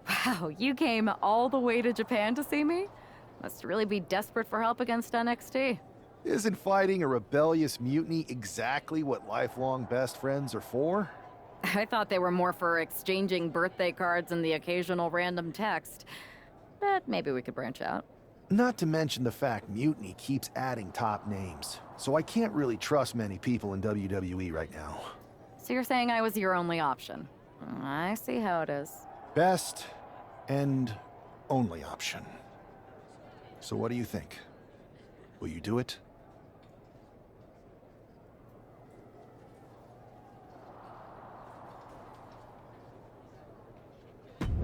Wow, you came all the way to Japan to see me? Must really be desperate for help against NXT. Isn't fighting a rebellious mutiny exactly what lifelong best friends are for? I thought they were more for exchanging birthday cards and the occasional random text. But maybe we could branch out. Not to mention the fact Mutiny keeps adding top names, so I can't really trust many people in WWE right now. So you're saying I was your only option? I see how it is. Best and only option. So what do you think? Will you do it?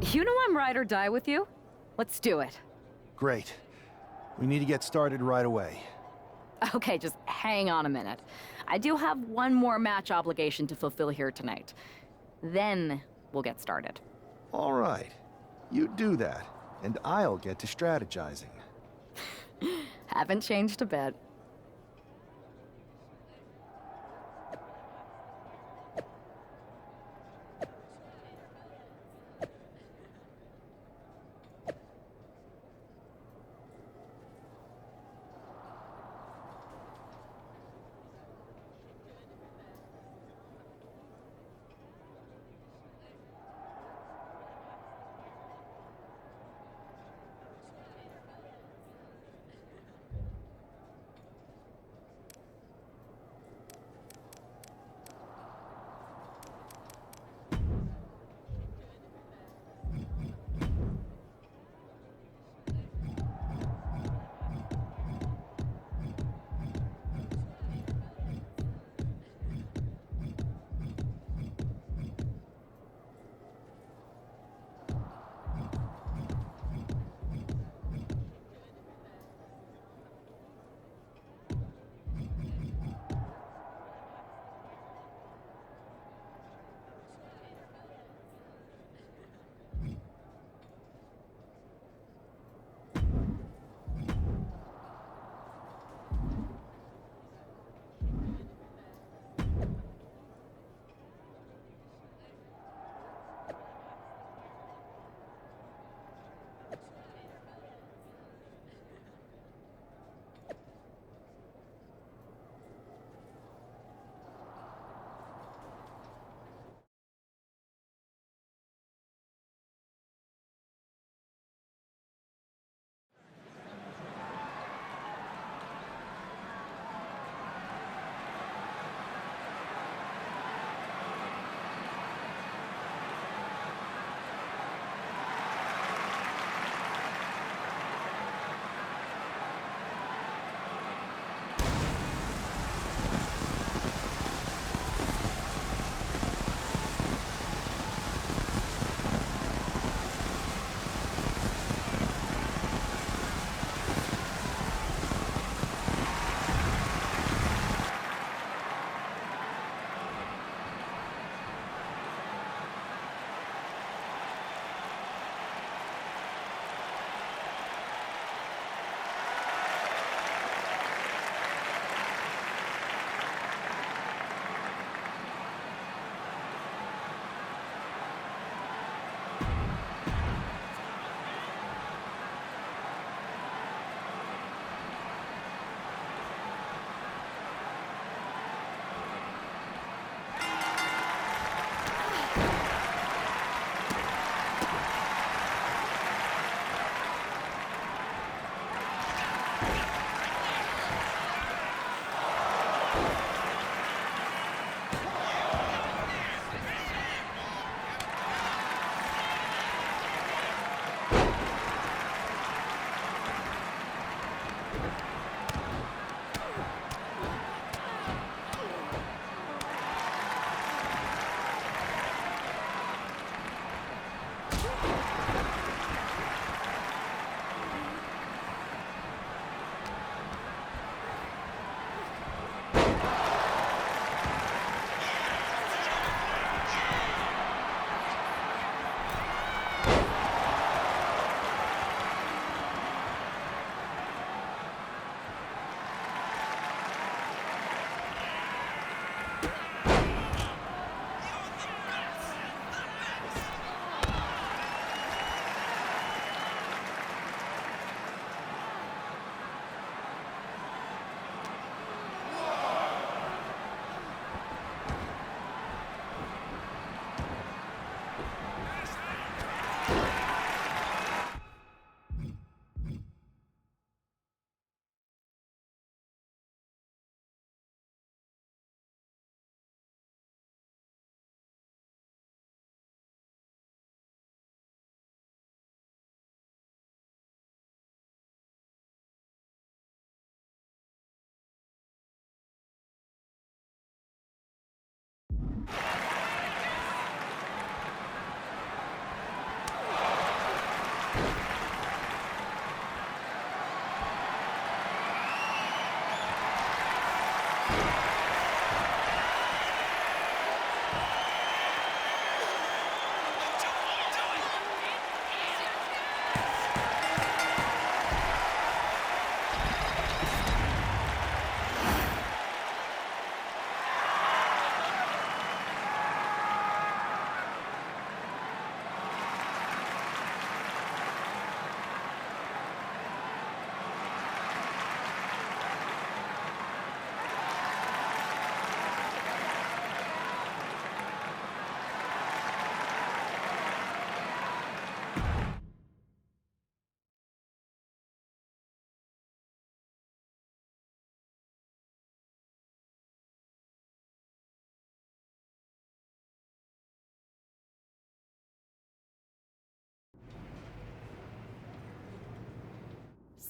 You know I'm ride or die with you? Let's do it. Great. We need to get started right away. Okay, just hang on a minute. I do have one more match obligation to fulfill here tonight. Then we'll get started. All right. You do that, and I'll get to strategizing. Haven't changed a bit.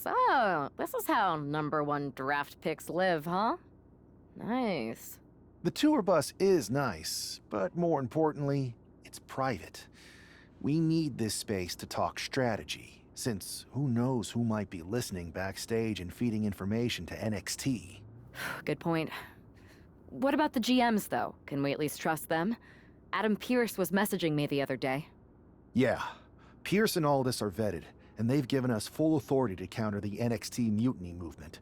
So, this is how #1 draft picks live, huh? Nice. The tour bus is nice, but more importantly, it's private. We need this space to talk strategy, since who knows who might be listening backstage and feeding information to NXT. Good point. What about the GMs, though? Can we at least trust them? Adam Pearce was messaging me the other day. Yeah, Pierce and Aldis are vetted, and they've given us full authority to counter the NXT mutiny movement.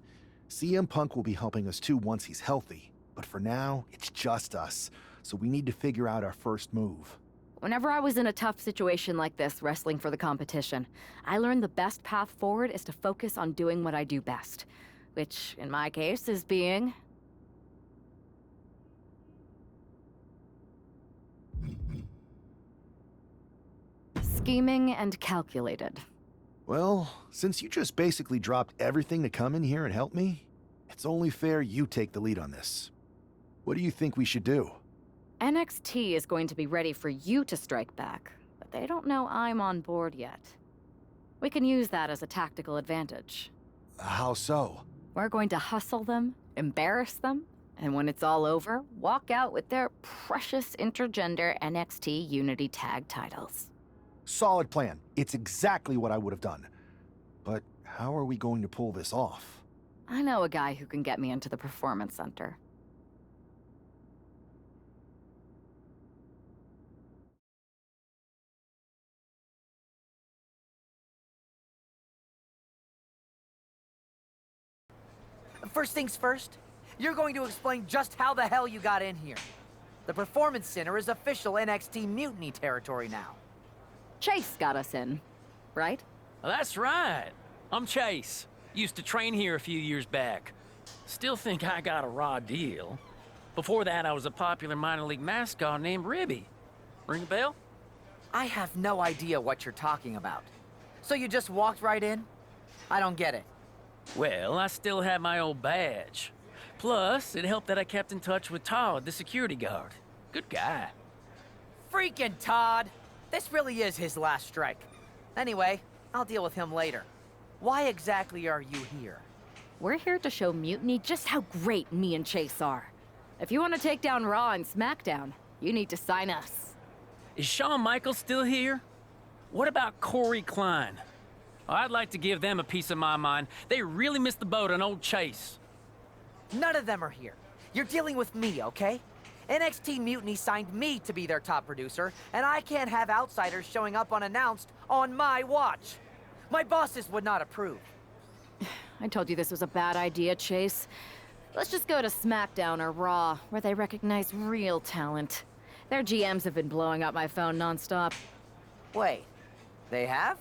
CM Punk will be helping us too once he's healthy, but for now, it's just us, so we need to figure out our first move. Whenever I was in a tough situation like this, wrestling for the competition, I learned the best path forward is to focus on doing what I do best. Which, in my case, is being... scheming and calculated. Well, since you just basically dropped everything to come in here and help me, it's only fair you take the lead on this. What do you think we should do? NXT is going to be ready for you to strike back, but they don't know I'm on board yet. We can use that as a tactical advantage. How so? We're going to hustle them, embarrass them, and when it's all over, walk out with their precious intergender NXT Unity Tag titles. Solid plan. It's exactly what I would have done. But how are we going to pull this off? I know a guy who can get me into the Performance Center. First things first, you're going to explain just how the hell you got in here. The Performance Center is official NXT Mutiny territory now. Chase got us in, right? That's right. I'm Chase. Used to train here a few years back. Still think I got a raw deal. Before that, I was a popular minor league mascot named Ribby. Ring a bell? I have no idea what you're talking about. So you just walked right in? I don't get it. Well, I still have my old badge. Plus, it helped that I kept in touch with Todd, the security guard. Good guy. Freaking Todd! This really is his last strike. Anyway, I'll deal with him later. Why exactly are you here? We're here to show Mutiny just how great me and Chase are. If you want to take down Raw and SmackDown, you need to sign us. Is Shawn Michaels still here? What about Corey Klein? I'd like to give them a piece of my mind. They really missed the boat on old Chase. None of them are here. You're dealing with me, okay? NXT Mutiny signed me to be their top producer, and I can't have outsiders showing up unannounced on my watch. My bosses would not approve. I told you this was a bad idea, Chase. Let's just go to SmackDown or Raw, where they recognize real talent. Their GMs have been blowing up my phone nonstop. Wait, they have?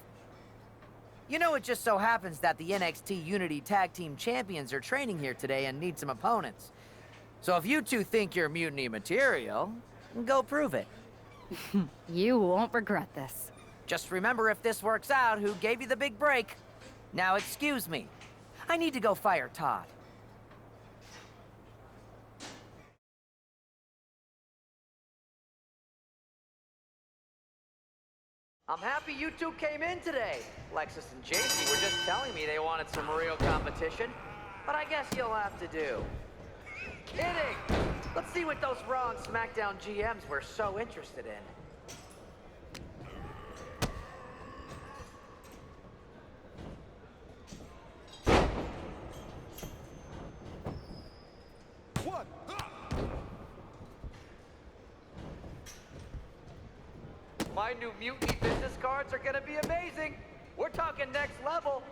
You know, it just so happens that the NXT Unity Tag Team Champions are training here today and need some opponents. So if you two think you're Mutiny material, go prove it. You won't regret this. Just remember, if this works out, who gave you the big break. Now excuse me. I need to go fire Todd. I'm happy you two came in today. Lexus and JC were just telling me they wanted some real competition, but I guess you'll have to do. Kidding! Let's see what those Raw and SmackDown GMs were so interested in. What? My new Mutiny business cards are gonna be amazing. We're talking next level.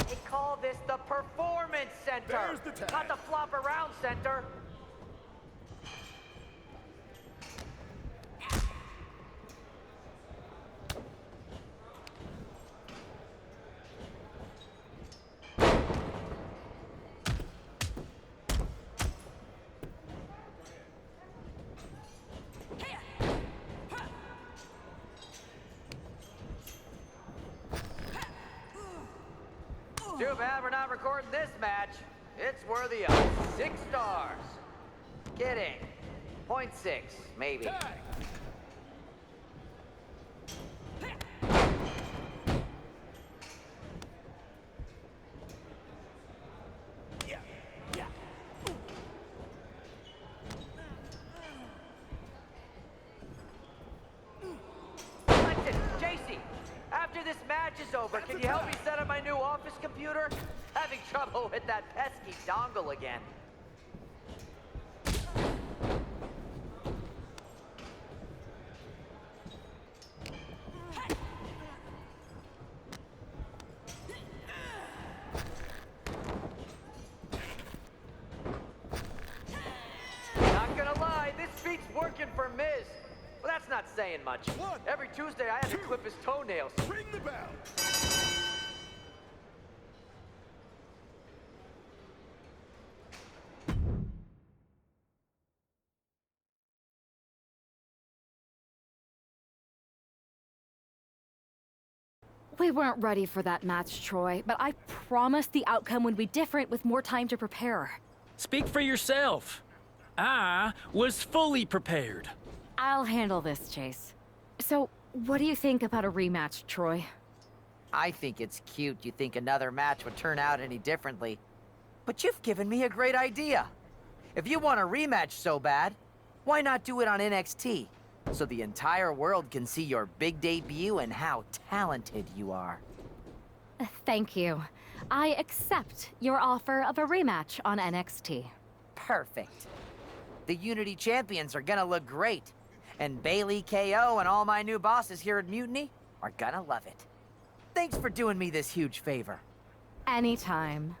They call this the Performance Center, There's the tag. not the Flop Around Center. Too bad we're not recording this match. It's worthy of 6 stars. Kidding. 0.6, maybe. Listen, JC, after this match is over, can you help me set up my new office computer? Having trouble with that pesky dongle again. Not gonna lie, this beat's working for Miz. Well, that's not saying much. Every Tuesday I have to clip his toenails. Ring the bell. We weren't ready for that match, Troy, but I promised the outcome would be different with more time to prepare. Speak for yourself. I was fully prepared. I'll handle this, Chase. So, what do you think about a rematch, Troy? I think it's cute you think another match would turn out any differently. But you've given me a great idea. If you want a rematch so bad, why not do it on NXT? So the entire world can see your big debut and how talented you are. Thank you. I accept your offer of a rematch on NXT. Perfect. The Unity champions are gonna look great. And Bailey, KO, and all my new bosses here at Mutiny are gonna love it. Thanks for doing me this huge favor. Anytime.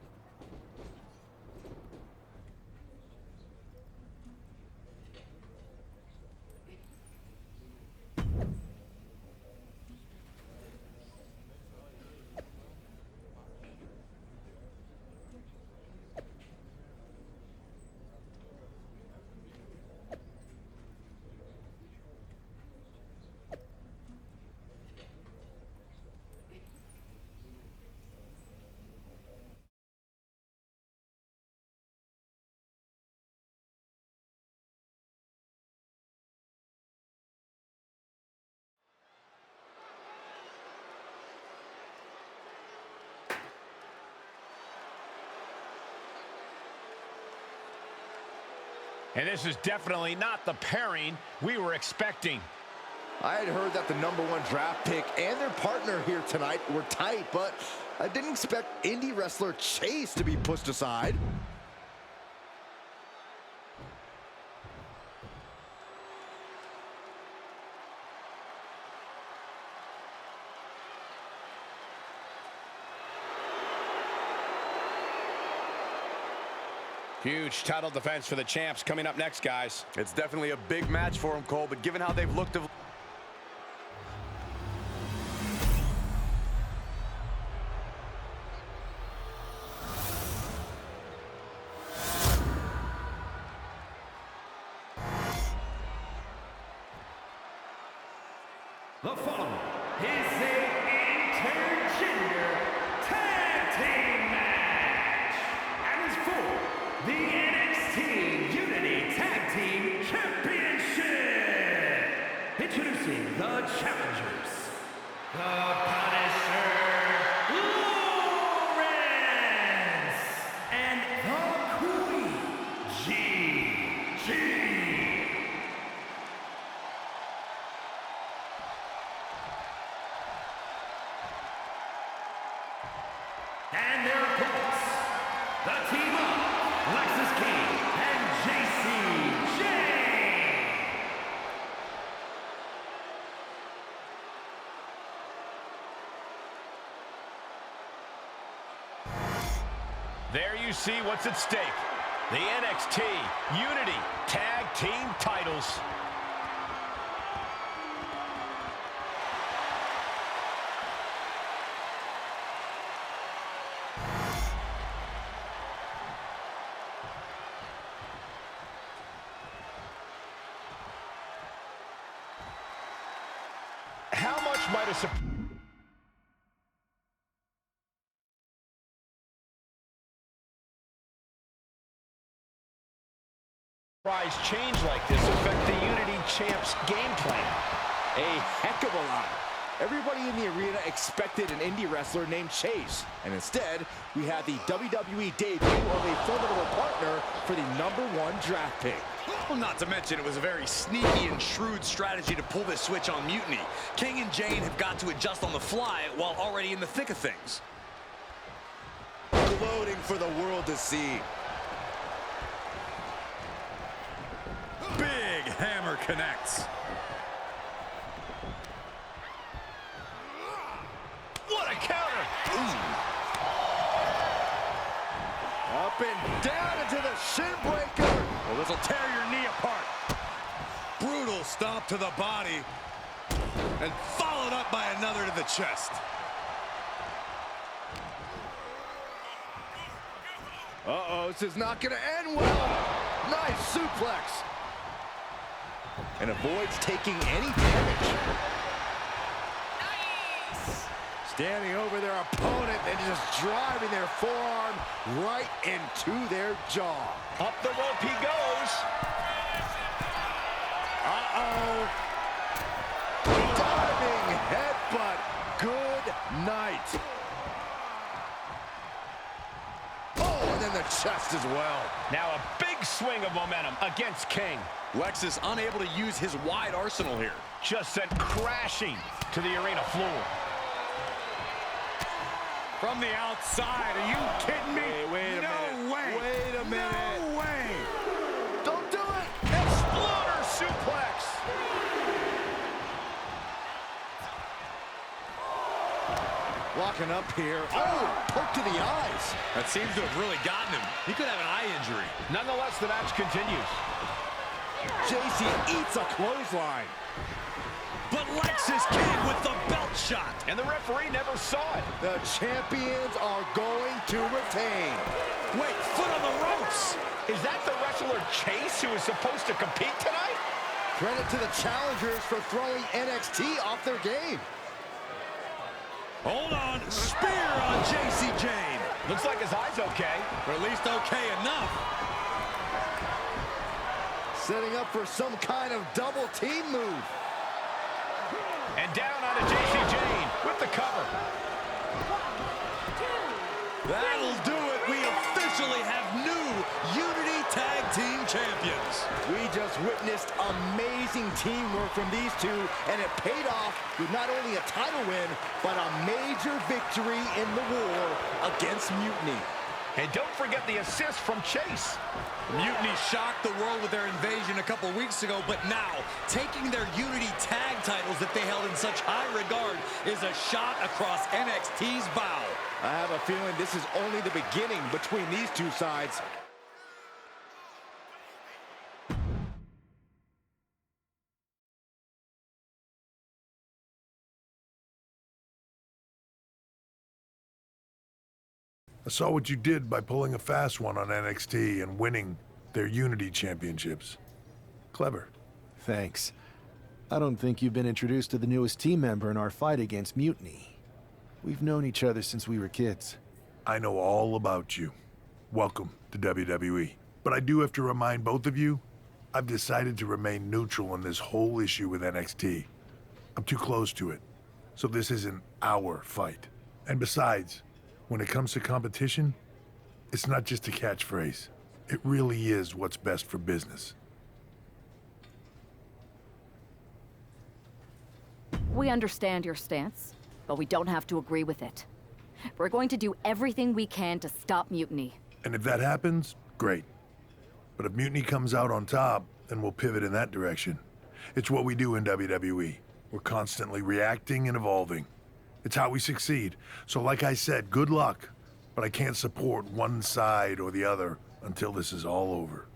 And this is definitely not the pairing we were expecting. I had heard that the #1 draft pick and their partner here tonight were tight, but I didn't expect indie wrestler Chase to be pushed aside. Huge title defense for the champs coming up next, guys. It's definitely a big match for them, Cole, but given how they've looked of... The following is an intergender tag team match and is for the NXT Unity Tag Team Championship. Introducing the challengers, the Punisher, Lawrence, and the Queen, G. And their opponents, the team of Lexus King and JC Jane. There you see what's at stake. The NXT Unity Tag Team titles. How much might a MyRise change like this affect the Unity Champs game plan? A heck of a lot. Everybody in the arena expected an indie wrestler named Chase, and instead, we had the WWE debut of a formidable partner for the #1 draft pick. Well, not to mention, it was a very sneaky and shrewd strategy to pull this switch on Mutiny. King and Jane have got to adjust on the fly while already in the thick of things. Gloating for the world to see. Big hammer connects. What a counter! Up and down into the shin breaker. Well, this will tear your knee apart. Brutal stomp to the body. And followed up by another to the chest. Uh-oh, this is not going to end well. Nice suplex. And avoids taking any damage. Standing over their opponent and just driving their forearm right into their jaw. Up the rope he goes. Uh-oh. Diving headbutt. Good night. Oh, and then the chest as well. Now a big swing of momentum against King. Lexus unable to use his wide arsenal here. Just sent crashing to the arena floor. From the outside, are you kidding me? Hey, wait a minute. way. Wait a minute. No way. Don't do it. Exploder suplex. Locking up here. Oh, poke to the eyes. That seems to have really gotten him. He could have an eye injury. Nonetheless, the match continues. JC eats a clothesline. But Lexus King with the belt shot. And the referee never saw it. The champions are going to retain. Wait, foot on the ropes. Is that the wrestler Chase who is supposed to compete tonight? Credit to the challengers for throwing NXT off their game. Hold on. Spear on JC Jane. Looks like his eye's okay. Or at least okay enough. Setting up for some kind of double team move. And down onto JC Jane with the cover. That'll do it. We officially have new Unity Tag Team Champions. We just witnessed amazing teamwork from these two, and it paid off with not only a title win, but a major victory in the war against Mutiny. And don't forget the assist from Chase. Mutiny shocked the world with their invasion a couple weeks ago, but now, taking their Unity tag titles that they held in such high regard is a shot across NXT's bow. I have a feeling this is only the beginning between these two sides. I saw what you did by pulling a fast one on NXT and winning their Unity championships. Clever. Thanks. I don't think you've been introduced to the newest team member in our fight against Mutiny. We've known each other since we were kids. I know all about you. Welcome to WWE. But I do have to remind both of you, I've decided to remain neutral in this whole issue with NXT. I'm too close to it, so this isn't our fight. And besides, when it comes to competition, it's not just a catchphrase. It really is what's best for business. We understand your stance, but we don't have to agree with it. We're going to do everything we can to stop Mutiny. And if that happens, great. But if Mutiny comes out on top, then we'll pivot in that direction. It's what we do in WWE. We're constantly reacting and evolving. It's how we succeed. So like I said, good luck. But I can't support one side or the other until this is all over.